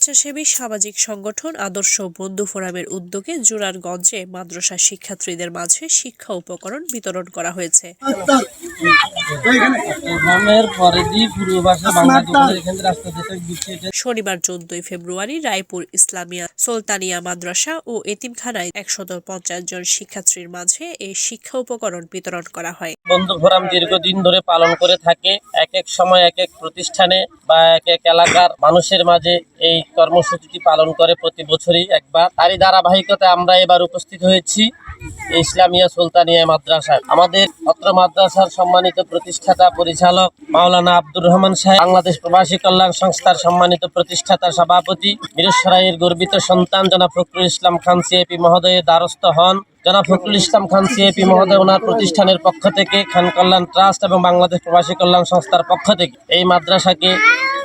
স্বেচ্ছাসেবী সামাজিক সংগঠন আদর্শ বন্ধু ফোরামের উদ্যোগে জোরারগঞ্জে মাদ্রাসা শিক্ষার্থীদের মাঝে শিক্ষা উপকরণ বিতরণ করা হয়েছে। শনিবার 14 ফেব্রুয়ারি রায়পুর ইসলামিয়া সুলতানিয়া মাদ্রাসা ও এতিমখানায় 150 জন শিক্ষার্থীর মাঝে এই শিক্ষা উপকরণ বিতরণ করা হয়। বন্ধু ফোরাম দীর্ঘদিন ধরে পালন করে থাকে। এক এক সময় এক এক প্রতিষ্ঠানে বা এক এক এলাকার মানুষের মাঝে এই কর্মসূচিটি পালন করে প্রতি বছরই একবার। তারই ধারাবাহিকতায় আমরা এবার উপস্থিত হয়েছি ইসলামিয়া সুলতানিয়া মাদ্রাসায়। আমাদের অত্র মাদ্রাসার সম্মানিত প্রতিষ্ঠাতা পরিচালক মাওলানা আব্দুর রহমান সাহেব, বাংলাদেশ প্রবাসী কল্যাণ সংস্থার সম্মানিত প্রতিষ্ঠাতা সভাপতি, মিরসরাইয়ের গর্বিত সন্তান জনাব ফখরুল ইসলাম খান সিএপি মহোদয়ের দ্বারস্থ হন। জনাব ফখরুল ইসলাম খান সিএপি মহোদয় ওনার প্রতিষ্ঠানের পক্ষ থেকে, খান কল্যাণ ট্রাস্ট এবং বাংলাদেশ প্রবাসী কল্যাণ সংস্থার পক্ষ থেকে এই মাদ্রাসাকে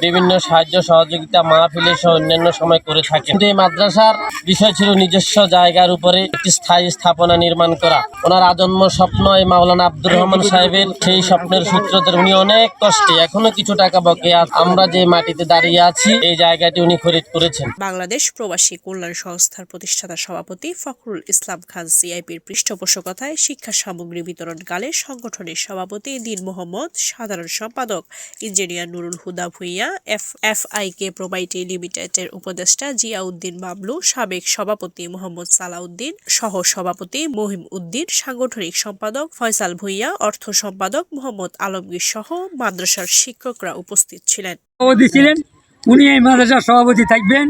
বিভিন্ন সাহায্য সহযোগিতা মাহফিল সহ অন্যান্য সময় করে থাকে। কিন্তু এই মাদ্রাসার বিষয় ছিল নিজস্ব জায়গার উপরে একটি স্থায়ী স্থাপনা নির্মাণ করা। ওনার আজন্ম স্বপ্ন এই মাওলানা আব্দুর রহমান সাহেবের, সেই স্বপ্নের সূত্র ধরে উনি অনেক কষ্টে এখনো কিছু টাকা বকেয়া আমরা যে মাটিতে দাঁড়িয়ে আছি এই জায়গাটি উনি খরিদ করেছেন। বাংলাদেশ প্রবাসী কল্যাণ সংস্থার প্রতিষ্ঠাতা সভাপতি ফখরুল ইসলাম খান সিআইপির পৃষ্ঠপোষকতায় শিক্ষা সামগ্রী বিতরণকালে সংগঠনের সভাপতি দীন মোহাম্মদ, সাধারণ সম্পাদক ইঞ্জিনিয়ার নুরুল হুদা ভুইয়া, এফআইকে প্রোভাইডি লিমিটেডের উপদেষ্টা জিয়াউদ্দিন বাবলু, সাবেক সভাপতি মোহাম্মদ সালাউদ্দিন, সহ সভাপতি মহিম উদ্দিন, সাংগঠনিক সম্পাদক ফয়সাল ভুইয়া, অর্থ সম্পাদক মোহাম্মদ আলমগীর সহ মাদ্রাসার শিক্ষকরা উপস্থিত ছিলেন। উনি এই মাদ্রাসার সভাপতি থাকবেন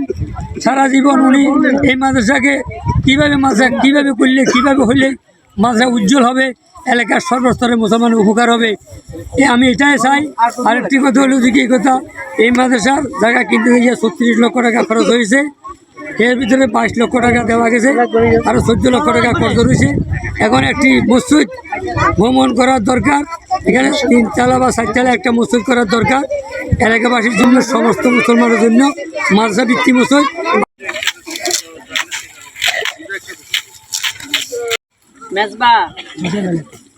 সারা জীবন। উনি এই মাদ্রাসাকে কিভাবে করলে কিভাবে হলে মাদ্রাসা উজ্জ্বল হবে, এলাকার সর্বস্তরের মুসলমানের উপকার হবে, আমি এটাই চাই। আরেকটি কথা হলো যে এই কথা, এই মাদ্রাসার জায়গা কিনতে গিয়ে 36 লক্ষ টাকা খরচ হয়েছে। এর ভিতরে 22 লক্ষ টাকা দেওয়া গেছে, আরও 14 লক্ষ টাকা খরচ রয়েছে। এখন একটি মসজিদ ভ্রমণ করার দরকার, এখানে 3 তলা বা 4 তলা একটা মসজিদ করার দরকার এলাকাবাসীর জন্য, সমস্ত মুসলমানের জন্য মাদ্রাসা ভিত্তিক মসজিদ।